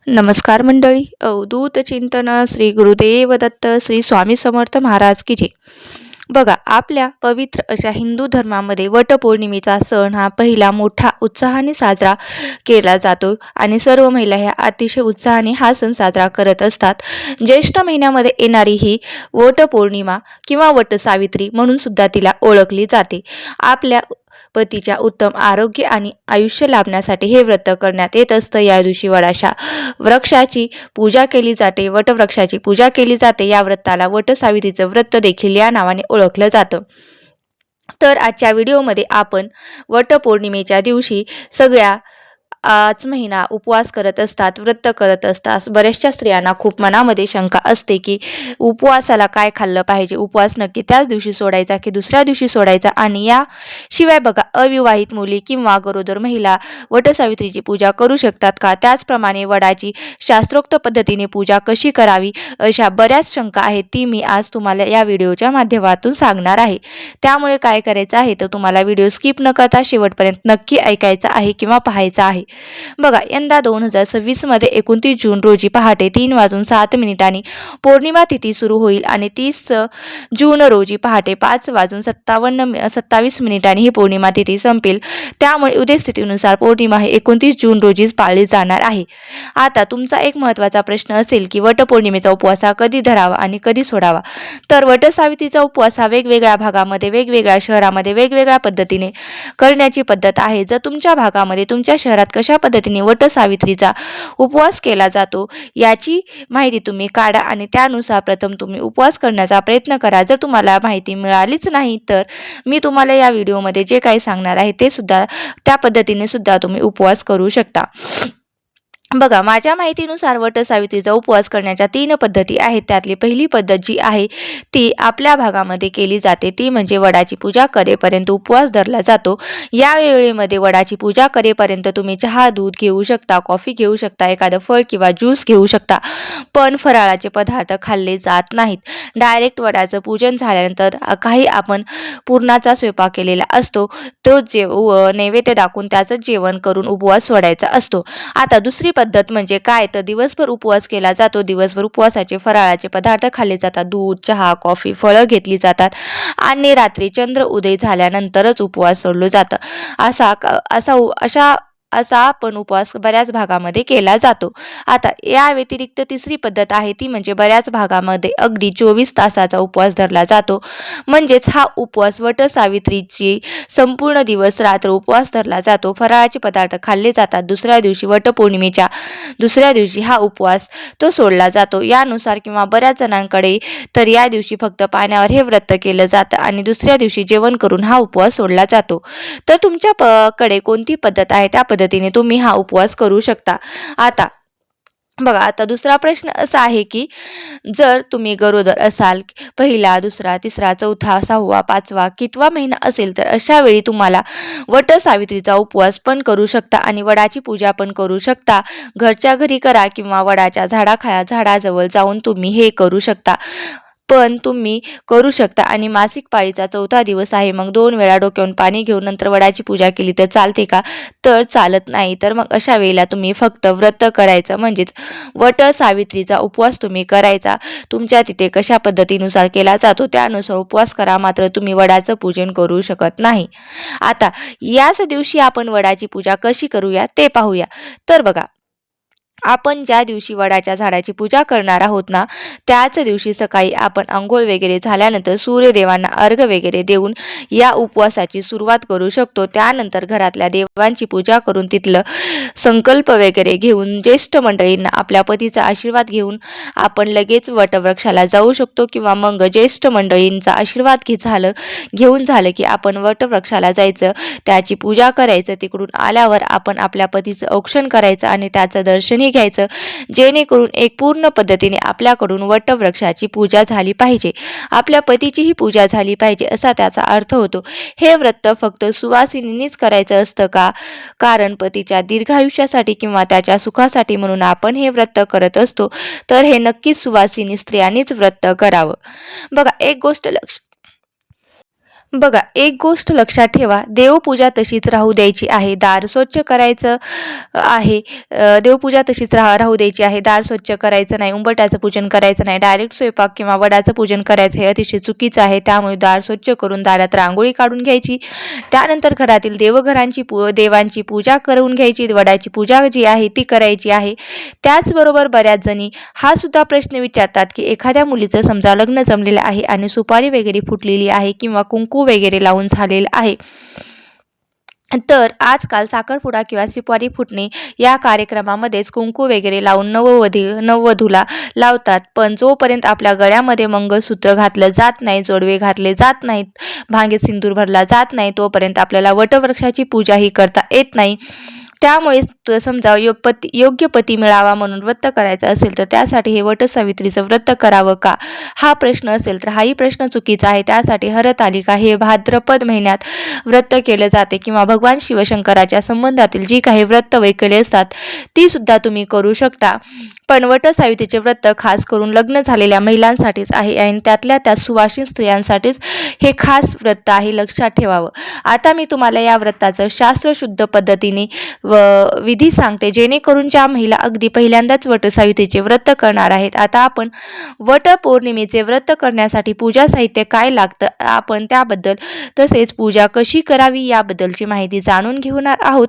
नमस्कार मंडळी. अवधूत चिंतन श्री गुरुदेव दत्त श्री स्वामी समर्थ महाराज की जय. बघा, आपल्या पवित्र अशा हिंदू धर्मामध्ये वटपौर्णिमेचा सण हा पहिला मोठा उत्साहाने साजरा केला जातो आणि सर्व महिला ह्या अतिशय उत्साहाने हा सण साजरा करत असतात. ज्येष्ठ महिन्यामध्ये येणारी ही वटपौर्णिमा किंवा वटसावित्री म्हणून सुद्धा तिला ओळखली जाते. आपल्या पतीच्या उत्तम आरोग्य आणि आयुष्य लाभण्यासाठी हे व्रत करण्यात येत असतं. या दिवशी वृक्षाची पूजा केली जाते. वटवृक्षाची पूजा केली जाते. या व्रताला वटसावित्रीचं व्रत देखील या नावाने ओळखलं जातं. तर आजच्या व्हिडिओमध्ये आपण वटपौर्णिमेच्या दिवशी सगळ्या आज महिना उपवास करत असतात, व्रत करत असतात. बऱ्याचशा स्त्रियांना खूप मनामध्ये शंका असते की उपवासाला काय खाल्लं पाहिजे, उपवास नक्की त्याच दिवशी सोडायचा की दुसऱ्या दिवशी सोडायचा. आणि याशिवाय बघा, अविवाहित मुली किंवा गरोदर महिला वटसावित्रीची पूजा करू शकतात का, त्याचप्रमाणे वडाची शास्त्रोक्त पद्धतीने पूजा कशी करावी, अशा बऱ्याच शंका आहेत. ती मी आज तुम्हाला या व्हिडिओच्या माध्यमातून सांगणार आहे. त्यामुळे काय करायचं आहे तर तुम्हाला व्हिडिओ स्किप न करता शेवटपर्यंत नक्की ऐकायचा आहे किंवा पाहायचा आहे. बघा, यंदा 2026 मध्ये 29 जून रोजी पहाटे 3:07 पौर्णिमा तिथी सुरू होईल आणि 30 जून रोजी पहाटे 5:27 ही पौर्णिमा तिथी संपेल. त्यामुळे उदयस्थितीनुसार पौर्णिमा हे 29 जून रोजीच पाळली जाणार आहे. आता तुमचा एक महत्त्वाचा प्रश्न असेल की वटपौर्णिमेचा उपवास हा कधी धरावा आणि कधी सोडावा. तर वटसावित्रीचा उपवास हा वेगवेगळ्या भागामध्ये, वेगवेगळ्या शहरामध्ये वेगवेगळ्या पद्धतीने करण्याची पद्धत आहे. जर तुमच्या भागामध्ये, तुमच्या शहरात कशा पद्धतीने वटसावित्रीचा उपवास केला जातो याची माहिती तुम्ही काढा आणि त्यानुसार प्रथम तुम्ही उपवास करण्याचा प्रयत्न करा. जर तुम्हाला माहिती मिळालीच नाही तर मी तुम्हाला या व्हिडिओमध्ये जे काही सांगणार आहे ते सुद्धा त्या पद्धतीने सुद्धा तुम्ही उपवास करू शकता. बघा, माझ्या माहितीनुसार वटसावित्रीचा उपवास करण्याच्या 3 पद्धती आहेत. त्यातली पहिली पद्धत जी आहे ती आपल्या भागामध्ये केली जाते, ती म्हणजे वडाची पूजा करेपर्यंत उपवास धरला जातो. या वेळेमध्ये वडाची पूजा करेपर्यंत तुम्ही चहा, दूध घेऊ शकता, कॉफी घेऊ शकता, एखादं फळ किंवा ज्यूस घेऊ शकता, पण फराळाचे पदार्थ खाल्ले जात नाहीत. डायरेक्ट वडाचं पूजन झाल्यानंतर काही आपण पुरणाचा स्वयंपाक केलेला असतो, तो नैवेद्य दाखवून त्याचं जेवण करून उपवास सोडायचा असतो. आता दुसरी पद्धत म्हणजे काय तर दिवसभर उपवास केला जातो. दिवसभर उपवासाचे फराळाचे पदार्थ खाल्ले जातात. दूध, चहा, कॉफी, फळं घेतली जातात आणि रात्री चंद्र उदय झाल्यानंतरच उपवास सोडलं जातं. असा पण उपवास बऱ्याच भागामध्ये केला जातो. आता या व्यतिरिक्त तिसरी पद्धत आहे ती म्हणजे बऱ्याच भागामध्ये अगदी 24 तासाचा उपवास धरला जातो. म्हणजेच हा उपवास वटसावित्रीची संपूर्ण दिवस रात्र उपवास धरला जातो. फराळाचे पदार्थ खाल्ले जातात. दुसऱ्या दिवशी वटपौर्णिमेच्या दुसऱ्या दिवशी हा उपवास तो सोडला जातो. यानुसार किंवा बऱ्याच जणांकडे तर या दिवशी फक्त पाण्यावर हे व्रत केलं जातं आणि दुसऱ्या दिवशी जेवण करून हा उपवास सोडला जातो. तर तुमच्या कडे कोणती पद्धत आहे त्या पद्धतीने तुम्ही हा उपवास करू शकता. आता दुसरा प्रश्न असा आहे की जर तुम्ही गरोदर असाल, पहिला, दुसरा, तिसरा, चौथा, 6वा, 5वा, कितवा महिना असेल तर अशा वेळी तुम्हाला वटसावित्रीचा उपवास पण करू शकता आणि वडाची पूजा पण करू शकता. घरच्या घरी करा किंवा वडाच्या झाडाजवळ जाऊन तुम्ही हे करू शकता. पण तुम्ही करू शकता. आणि मासिक पाळीचा 4था दिवस आहे, मग 2 वेळा डोक्यावरून पाणी घेऊन नंतर वडाची पूजा केली तर चालते का, तर चालत नाही. तर मग अशा वेळेला तुम्ही फक्त व्रत करायचं, म्हणजेच वटसावित्रीचा उपवास तुम्ही करायचा. तुमच्या तिथे कशा पद्धतीनुसार केला जातो त्यानुसार उपवास करा, मात्र तुम्ही वडाचं पूजन करू शकत नाही. आता याच दिवशी आपण वडाची पूजा कशी करूया ते पाहूया. तर बघा, आपण ज्या दिवशी वडाच्या झाडाची पूजा करणार आहोत ना, त्याच दिवशी सकाळी आपण अंघोळ वगैरे झाल्यानंतर सूर्यदेवांना अर्घ्य वगैरे देऊन या उपवासाची सुरुवात करू शकतो. त्यानंतर घरातल्या देवांची पूजा करून तिथलं संकल्प वगैरे घेऊन ज्येष्ठ मंडळींना आपल्या पतीचा आशीर्वाद घेऊन आपण लगेच वटवृक्षाला जाऊ शकतो. किंवा मग ज्येष्ठ मंडळींचा आशीर्वाद घेऊन झालं की आपण वटवृक्षाला जायचं, त्याची पूजा करायचं. तिकडून आल्यावर आपण आपल्या पतीचं औक्षण करायचं आणि त्याचं दर्शनही घ्यायचं, जेणेकरून एक पूर्ण पद्धतीने आपल्याकडून वटवृक्षाची पूजा झाली पाहिजे, आपल्या पतीचीही पूजा झाली पाहिजे, असा त्याचा अर्थ होतो. हे व्रत फक्त सुवासिनींनीच करायचं असतं का, कारण पतीच्या दीर्घायुष्यासाठी किंवा त्याच्या सुखासाठी म्हणून आपण हे व्रत करत असतो. तर हे नक्कीच सुवासिनी स्त्रियांनीच व्रत करावं. बघा, एक गोष्ट बघा, एक गोष्ट लक्षात ठेवा, देवपूजा तशीच राहू द्यायची आहे. दार स्वच्छ करायचं आहे. देवपूजा तशीच राहू द्यायची आहे. दार स्वच्छ करायचं नाही, उंबरठ्याचं पूजन करायचं नाही, डायरेक्ट स्वयंपाक किंवा वडाचं पूजन करायचं हे अतिशय चुकीचं आहे. त्यामुळे दार स्वच्छ करून दारात रांगोळी काढून घ्यायची. त्यानंतर घरातील देवांची पूजा करून घ्यायची. वडाची पूजा जी आहे ती करायची आहे. त्याचबरोबर बऱ्याच जणी हा सुद्धा प्रश्न विचारतात, की एखाद्या मुलीचं समजा लग्न जमलेलं आहे आणि सुपारी वगैरे फुटलेली आहे किंवा कुंकू वगैरे लावून झालेलं आहे. तर आजकाल साखरपुडा किंवा सुपारी फुटणे या कार्यक्रमामध्येच कुंकू वगैरे लावून नववधूला लावतात. पण जोपर्यंत आपल्या गळ्यामध्ये मंगळसूत्र घातलं जात नाही, जोडवे घातले जात नाहीत, भांगेत सिंदूर भरला जात नाही, तोपर्यंत आपल्याला वटवृक्षाची पूजाही करता येत नाही. त्यामुळे समजा योग्य पती मिळावा म्हणून व्रत करायचं असेल तर त्यासाठी हे वटसावित्रीचं व्रत करावं का, हा प्रश्न असेल तर हाही प्रश्न चुकीचा आहे. त्यासाठी हरतालिका हे भाद्रपद महिन्यात व्रत केलं जाते किंवा भगवान शिवशंकराच्या संबंधातील जी काही व्रत वैकल्ये असतात ती सुद्धा तुम्ही करू शकता. पण वटसावित्रीचे व्रत खास करून लग्न झालेल्या महिलांसाठीच आहे आणि त्यातल्या त्यात सुवासिक स्त्रियांसाठीच हे खास व्रत आहे, लक्षात ठेवावं. आता मी तुम्हाला या व्रताचं शास्त्रशुद्ध पद्धतीने विधी सांगते, जेणेकरून ज्या महिला अगदी पहिल्यांदाच वटसावित्रीचे व्रत करणार आहेत. आता आपण वटपौर्णिमेचे व्रत करण्यासाठी पूजा साहित्य काय लागतं आपण त्याबद्दल तसेच पूजा कशी करावी याबद्दलची माहिती जाणून घेणार आहोत.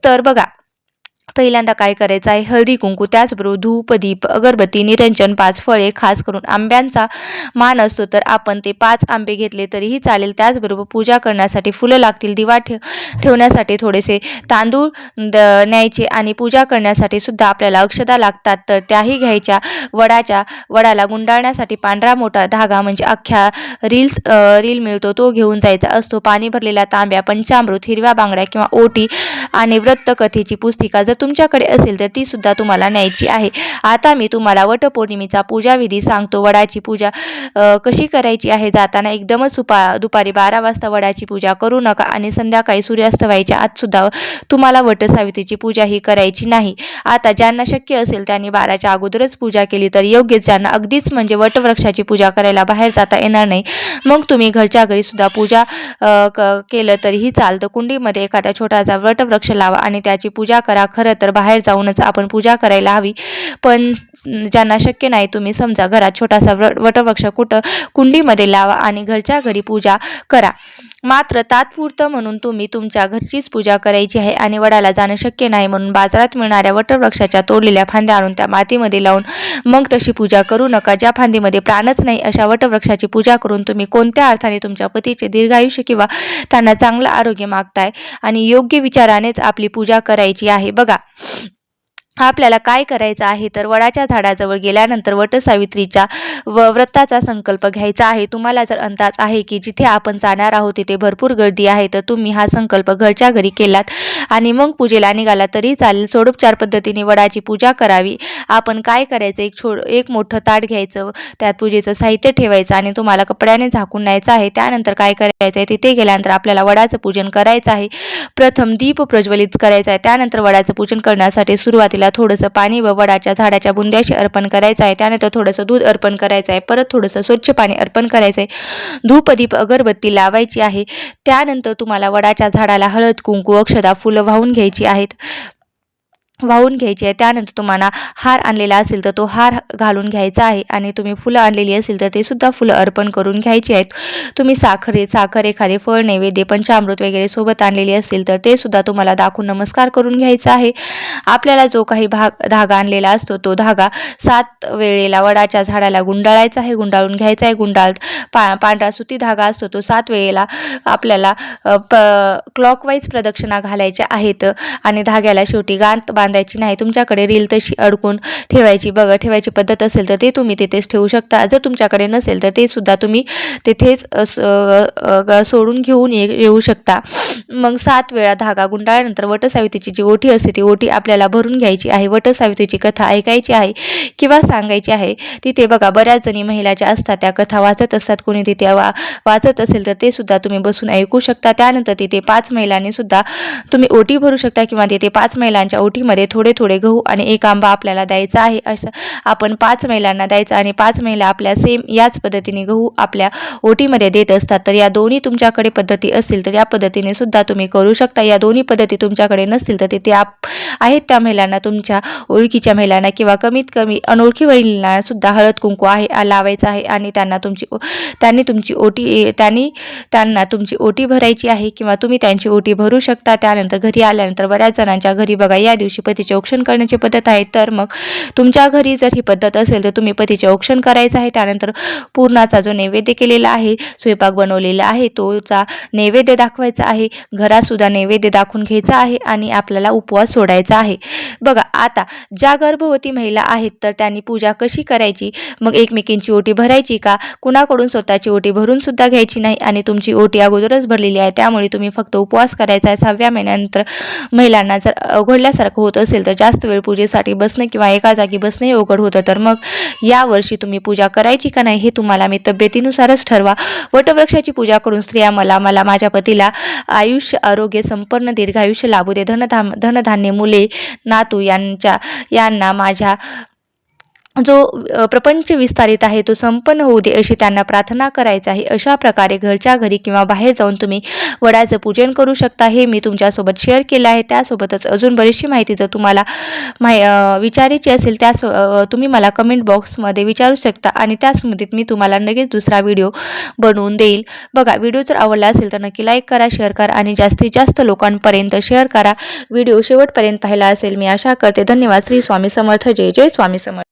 तर बघा, पहिल्यांदा काय करायचं आहे, हळदी कुंकू, त्याचबरोबर धूप दीप अगरबत्ती निरंजन, 5 फळे, खास करून आंब्यांचा मान असतो तर आपण ते 5 आंबे घेतले तरीही चालेल. त्याचबरोबर पूजा करण्यासाठी फुलं लागतील. दिवा ठेवण्यासाठी थोडेसे तांदूळ न्यायचे आणि पूजा करण्यासाठी सुद्धा आपल्याला अक्षता लागतात तर त्याही घ्यायच्या. वडाला गुंडाळण्यासाठी पांढरा मोठा धागा म्हणजे अख्ख्या रील मिळतो तो घेऊन जायचा असतो. पाणी भरलेल्या तांब्या, पंचामृत, हिरव्या बांगड्या किंवा ओटी आणि व्रतकथेची पुस्तिका जर तुमच्याकडे असेल तर ती सुद्धा तुम्हाला न्यायची आहे. आता मी तुम्हाला वटपौर्णिमेचा पूजाविधी सांगतो. वडाची पूजा कशी करायची आहे, जाताना एकदमच दुपारी 12 वाजता वडाची पूजा करू नका आणि संध्याकाळी सूर्यास्त व्हायच्या आत सुद्धा तुम्हाला वटसावित्रीची पूजा ही करायची नाही. आता ज्यांना शक्य असेल त्यांनी 12च्या अगोदरच पूजा केली तर योग्य, ज्यांना अगदीच म्हणजे वटवृक्षाची पूजा करायला बाहेर जाता येणार नाही मग तुम्ही घरच्या घरी सुद्धा पूजा केलं तरीही चालतं. कुंडीमध्ये एखादा छोटासा वटवृक्ष लावा आणि त्याची पूजा करा. खरं तर बाहेर जाऊनच आपण पूजा करायला हवी, पण ज्यांना शक्य नाही तुम्ही समजा घरात छोटासा वटवृक्ष कुंडीमध्ये लावा आणि घरच्या घरी पूजा करा. मात्र तात्पुरतं म्हणून तुम्ही तुमच्या घरचीच पूजा करायची आहे आणि वडाला जाणं शक्य नाही म्हणून बाजारात मिळणाऱ्या वटवृक्षाच्या तोडलेल्या फांद्या आणून त्या मातीमध्ये लावून मग तशी पूजा करू नका. ज्या फांदीमध्ये प्राणच नाही अशा वटवृक्षाची पूजा करून तुम्ही कोणत्या अर्थाने तुमच्या पतीचे दीर्घायुष्य किंवा त्यांना चांगलं आरोग्य मागताय आणि योग्य विचारानेच आपली पूजा करायची आहे. बघा, आपल्याला काय करायचं आहे तर वडाच्या झाडाजवळ गेल्यानंतर वटसावित्रीच्या व्रताचा संकल्प घ्यायचा आहे. तुम्हाला जर अंदाज आहे की जिथे आपण जाणार आहोत तिथे भरपूर गर्दी आहे तर तुम्ही हा संकल्प घरच्या घरी केलात आणि मग पूजेला निघाला तरी चालेल. सोडोपचार पद्धतीने वडाची पूजा करावी. आपण काय करायचं, एक मोठं ताट घ्यायचं, त्यात पूजेचं साहित्य ठेवायचं आणि तुम्हाला कपड्याने झाकून न्यायचं आहे. त्यानंतर काय करायचं आहे, तिथे गेल्यानंतर आपल्याला वडाचं पूजन करायचं आहे. प्रथम दीप प्रज्वलित करायचा आहे. त्यानंतर वडाचं पूजन करण्यासाठी सुरुवातीला थोडंसं पाणी व वडाच्या झाडाच्या बुंद्याशी अर्पण करायचं आहे. त्यानंतर थोडंसं दूध अर्पण करायचं आहे. परत थोडंसं स्वच्छ पाणी अर्पण करायचं आहे. धूपदीप अगरबत्ती लावायची आहे. त्यानंतर तुम्हाला वडाच्या झाडाला हळद कुंकू अक्षता फुलं वाहून घ्यायची आहे. त्यानंतर तुम्हाला हार आणलेला असेल तर तो हार घालून घ्यायचा आहे आणि तुम्ही फुलं आणलेली असेल तर ते सुद्धा फुलं अर्पण करून घ्यायची आहेत. तुम्ही साखर एखादे फळ नैवेद्य पंचामृत वगैरे सोबत आणलेली असेल तर ते सुद्धा तुम्हाला दाखवून नमस्कार करून घ्यायचा आहे. आपल्याला जो काही धागा आणलेला असतो तो धागा 7 वेळेला वडाच्या झाडाला गुंडाळायचा आहे, गुंडाळून घ्यायचा आहे. पांढरा सुती धागा असतो तो 7 वेळेला आपल्याला क्लॉकवाईज प्रदक्षिणा घालायच्या आहेत आणि धाग्याला शेवटी गाठ बांधायची नाही. तुमच्याकडे रील तशी अडकून ठेवायची पद्धत असेल तर ते तुम्ही तिथेच ठेवू शकता. जर तुमच्याकडे नसेल तर ते सुद्धा तुम्ही तिथेच सोडून घेऊन येऊ शकता. मग 7 वेळा धागा गुंडाळल्यानंतर वटसावित्रीची जी ओटी असते ती ओटी आपल्याला भरून घ्यायची आहे. वटसावित्रीची कथा ऐकायची आहे किंवा सांगायची आहे. तिथे बघा, बऱ्याच जणी महिला ज्या असतात त्या कथा वाचत असतात. कोणी तिथे वाचत असेल तर ते सुद्धा तुम्ही बसून ऐकू शकता. त्यानंतर तिथे 5 महिलांनी सुद्धा तुम्ही ओटी भरू शकता किंवा तिथे 5 महिलांच्या ओटीमध्ये ओटीमध्ये थोडे थोडे गहू आणि एक आंबा आपल्याला द्यायचा आहे. असं आपण 5 महिलांना द्यायचं आणि 5 महिला आपल्या सेम याच पद्धतीने गहू आपल्या ओटीमध्ये देत असतात. तर या दोन्ही तुमच्याकडे पद्धती असतील तर या पद्धतीने सुद्धा तुम्ही करू शकता. या दोन्ही पद्धती तुमच्याकडे नसतील तर तिथे आहेत त्या महिलांना, तुमच्या ओळखीच्या महिलांना किंवा कमीत कमी अनोळखी महिलांना सुद्धा हळद कुंकू लावायचं आहे आणि त्यांना तुमची ओटी भरायची आहे किंवा तुम्ही त्यांची ओटी भरू शकता. त्यानंतर घरी आल्यानंतर बऱ्याच जणांच्या घरी बघा या दिवशी पतीचे औक्षण करण्याची पद्धत आहे. तर मग तुमच्या घरी जर ही पद्धत असेल तर तुम्ही पतीचे औक्षण करायचं आहे. त्यानंतर पूर्णाचा जो नैवेद्य केलेला आहे, स्वयंपाक बनवलेला आहे, तोचा नैवेद्य दाखवायचा आहे. घरातसुद्धा नैवेद्य दाखवून घ्यायचा आहे आणि आपल्याला उपवास सोडायचा आहे. बघा आता ज्या गर्भवती महिला आहेत तर त्यांनी पूजा कशी करायची, मग एकमेकींची ओटी भरायची का, कुणाकडून स्वतःची ओटी भरून सुद्धा घ्यायची नाही आणि तुमची ओटी अगोदरच भरलेली आहे त्यामुळे तुम्ही फक्त उपवास करायचा आहे. 6व्या महिन्यानंतर महिलांना जर अवघडल्यासारखं होत असेल तर जास्त वेळ पूजेसाठी बसणं किंवा एका जागी बसणंही अवघड होतं. तर मग यावर्षी तुम्ही पूजा करायची का नाही हे तुम्हाला मी तब्येतीनुसारच ठरवा. वटवृक्षाची पूजा करून स्त्रिया मला माझ्या पतीला आयुष्य, आरोग्य, संपन्न दीर्घायुष्य लाभू दे, धनधान्य, मुले, नातू यांना माझ्या जो प्रपंच विस्तारित आहे तो संपन्न होऊ दे अशी त्यांना प्रार्थना करायची आहे. अशा प्रकारे घरच्या घरी किंवा बाहेर जाऊन तुम्ही वडाचं पूजन करू शकता. हे मी तुमच्यासोबत शेअर केलं आहे. त्यासोबतच अजून बरीचशी माहिती जर तुम्हाला विचारायची असेल तुम्ही मला कमेंट बॉक्समध्ये विचारू शकता आणि त्यासंबंधित मी तुम्हाला लगेच दुसरा व्हिडिओ बनवून देईल. बघा व्हिडिओ जर आवडला असेल तर नक्की लाईक करा, शेअर करा आणि जास्तीत जास्त लोकांपर्यंत शेअर करा. व्हिडिओ शेवटपर्यंत पाहिला असेल मी आशा करते. धन्यवाद. श्री स्वामी समर्थ. जय जय स्वामी समर्थ.